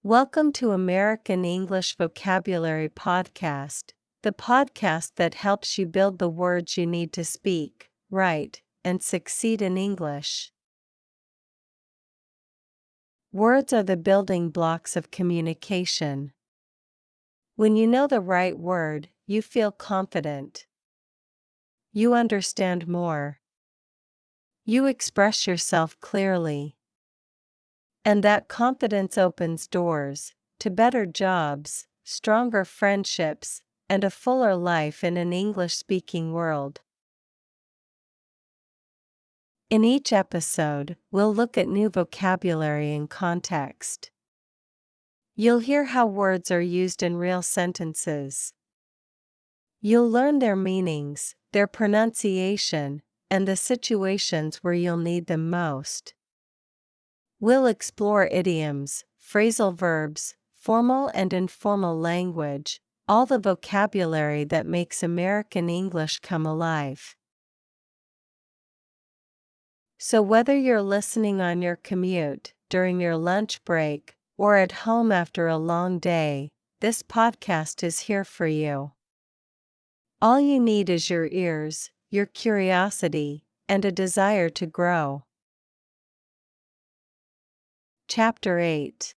Welcome to American English Vocabulary Podcast, the podcast that helps you build the words you need to speak, write, and succeed in English. Words are the building blocks of communication. When you know the right word, you feel confident. You understand more. You express yourself clearly. And that confidence opens doors to better jobs, stronger friendships, and a fuller life in an English-speaking world. In each episode, we'll look at new vocabulary and context. You'll hear how words are used in real sentences. You'll learn their meanings, their pronunciation, and the situations where you'll need them most. We'll explore idioms, phrasal verbs, formal and informal language, all the vocabulary that makes American English come alive. So whether you're listening on your commute, during your lunch break, or at home after a long day, this podcast is here for you. All you need is your ears, your curiosity, and a desire to grow. Chapter 8.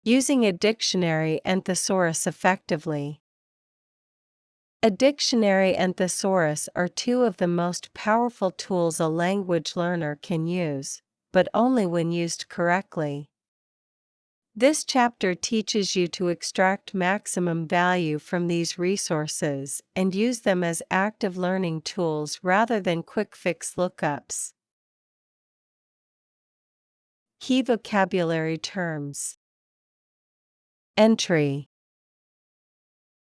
Using a dictionary and thesaurus effectively. A dictionary and thesaurus are two of the most powerful tools a language learner can use, but only when used correctly. This chapter teaches you to extract maximum value from these resources and use them as active learning tools rather than quick-fix lookups. Key vocabulary terms. Entry.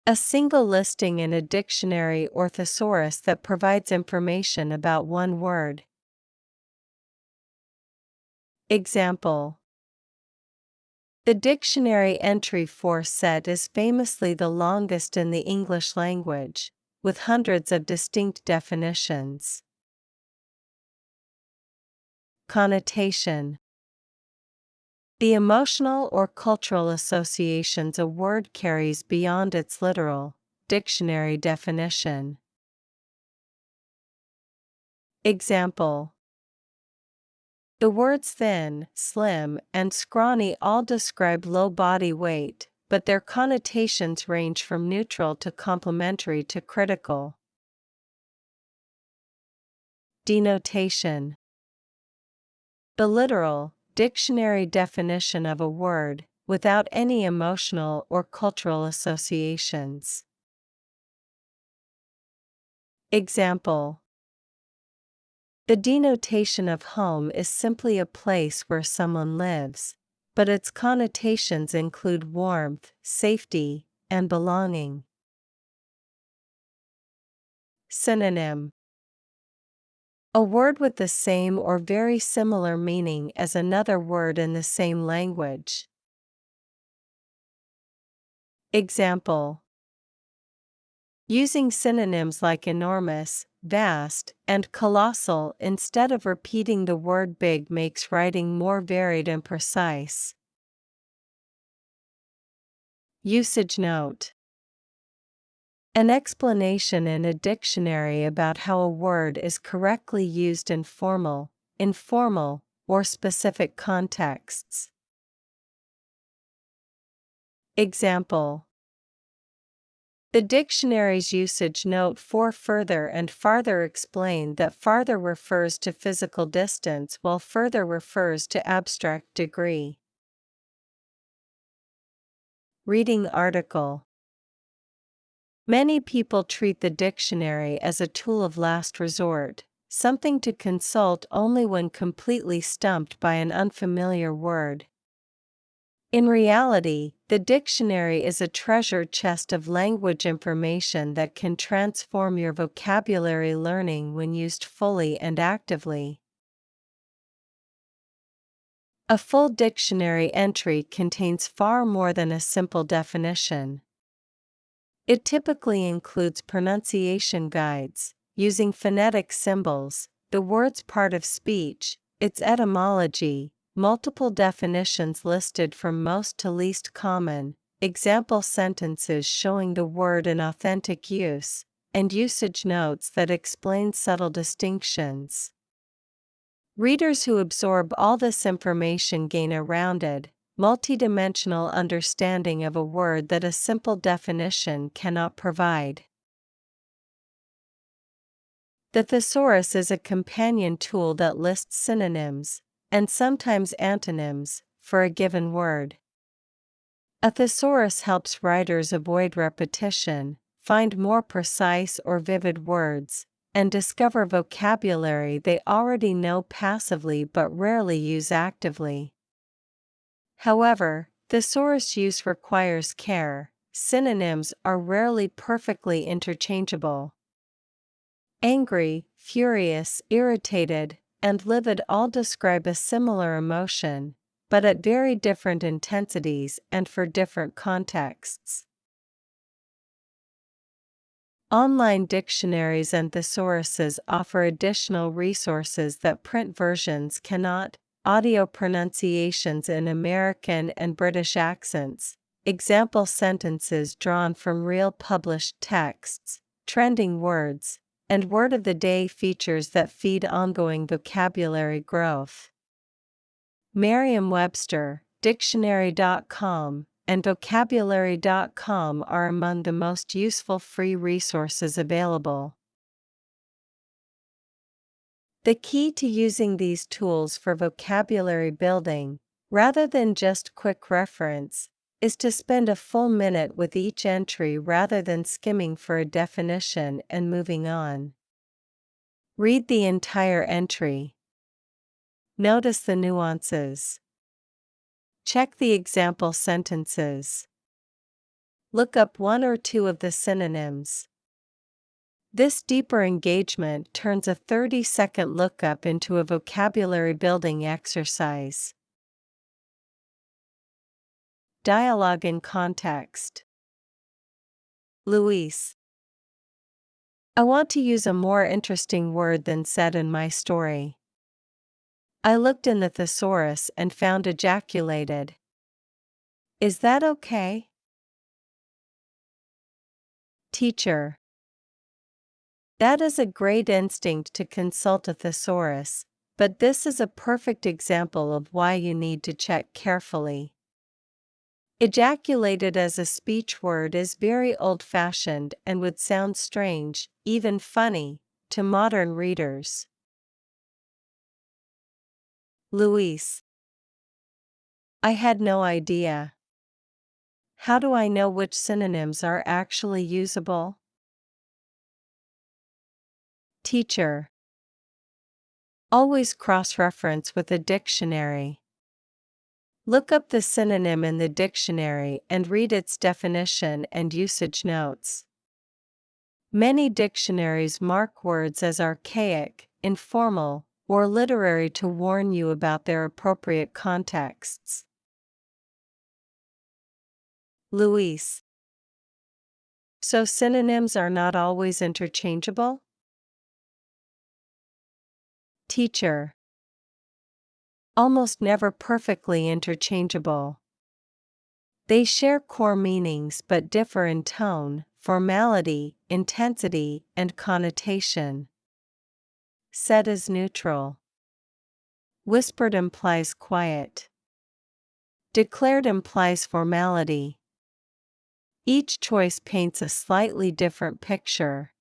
A single listing in a dictionary or thesaurus that provides information about one word. Example. The dictionary entry for set is famously the longest in the English language, with hundreds of distinct definitions. Connotation. The emotional or cultural associations a word carries beyond its literal, dictionary definition. Example. The words thin, slim, and scrawny all describe low body weight, but their connotations range from neutral to complimentary to critical. Denotation. The literal, dictionary definition of a word, without any emotional or cultural associations. Example. The denotation of home is simply a place where someone lives, but its connotations include warmth, safety, and belonging. Synonym. A word with the same or very similar meaning as another word in the same language. Example. Using synonyms like enormous, vast, and colossal instead of repeating the word big makes writing more varied and precise. Usage note. An explanation in a dictionary about how a word is correctly used in formal, informal, or specific contexts. Example. The dictionary's usage note for further and farther explain that farther refers to physical distance while further refers to abstract degree. Reading article. Many people treat the dictionary as a tool of last resort, something to consult only when completely stumped by an unfamiliar word. In reality, the dictionary is a treasure chest of language information that can transform your vocabulary learning when used fully and actively. A full dictionary entry contains far more than a simple definition. It typically includes pronunciation guides, using phonetic symbols, the word's part of speech, its etymology, multiple definitions listed from most to least common, example sentences showing the word in authentic use, and usage notes that explain subtle distinctions. Readers who absorb all this information gain a rounded, multidimensional understanding of a word that a simple definition cannot provide. The Thesaurus is a companion tool that lists synonyms, and sometimes antonyms, for a given word. A thesaurus helps writers avoid repetition, find more precise or vivid words, and discover vocabulary they already know passively but rarely use actively. However, thesaurus use requires care. Synonyms are rarely perfectly interchangeable. Angry, furious, irritated, and livid all describe a similar emotion, but at very different intensities and for different contexts. Online dictionaries and thesauruses offer additional resources that print versions cannot: audio pronunciations in American and British accents, example sentences drawn from real published texts, trending words, and word of the day features that feed ongoing vocabulary growth. Merriam-Webster, Dictionary.com, and Vocabulary.com are among the most useful free resources available. The key to using these tools for vocabulary building, rather than just quick reference, is to spend a full minute with each entry rather than skimming for a definition and moving on. Read the entire entry. Notice the nuances. Check the example sentences. Look up one or two of the synonyms. This deeper engagement turns a 30-second lookup into a vocabulary building exercise. Dialogue in context. Luis: I want to use a more interesting word than said in my story. I looked in the thesaurus and found ejaculated. Is that okay? Teacher: That is a great instinct to consult a thesaurus, but this is a perfect example of why you need to check carefully. Ejaculated as a speech word is very old-fashioned and would sound strange, even funny, to modern readers. Luis: I had no idea. How do I know which synonyms are actually usable? Teacher: Always cross-reference with a dictionary. Look up the synonym in the dictionary and read its definition and usage notes. Many dictionaries mark words as archaic, informal, or literary to warn you about their appropriate contexts. Luis: So synonyms are not always interchangeable? Teacher: Almost never perfectly interchangeable. They share core meanings but differ in tone, formality, intensity, and connotation. Said is neutral. Whispered implies quiet. Declared implies formality. Each choice paints a slightly different picture.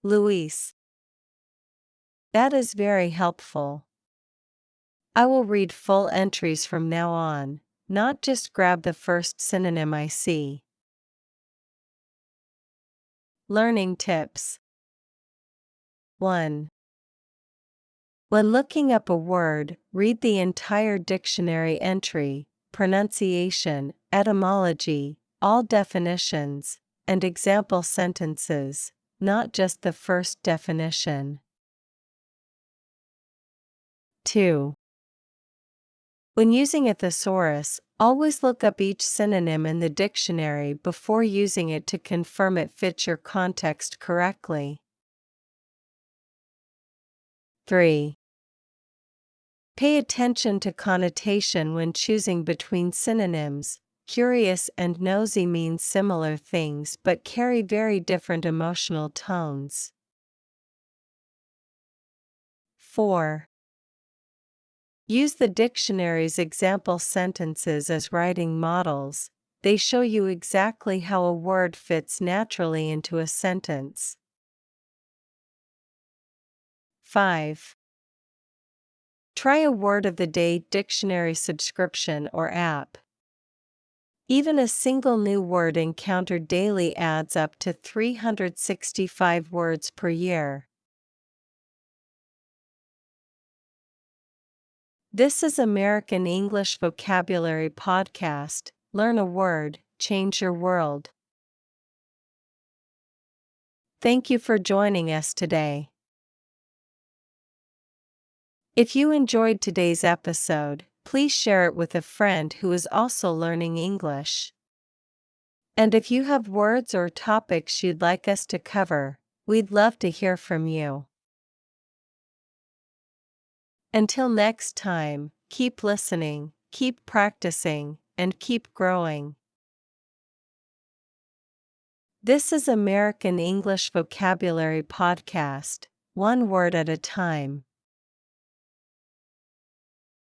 Luis: That is very helpful. I will read full entries from now on, not just grab the first synonym I see. Learning tips. 1. When looking up a word, read the entire dictionary entry, pronunciation, etymology, all definitions, and example sentences, not just the first definition. 2. When using a thesaurus, always look up each synonym in the dictionary before using it to confirm it fits your context correctly. 3. Pay attention to connotation when choosing between synonyms. Curious and nosy mean similar things but carry very different emotional tones. 4. Use the dictionary's example sentences as writing models. They show you exactly how a word fits naturally into a sentence. 5. Try a word of the day dictionary subscription or app. Even a single new word encountered daily adds up to 365 words per year. This is American English Vocabulary Podcast. Learn a word, change your world. Thank you for joining us today. If you enjoyed today's episode, please share it with a friend who is also learning English. And if you have words or topics you'd like us to cover, we'd love to hear from you. Until next time, keep listening, keep practicing, and keep growing. This is American English Vocabulary Podcast, one word at a time.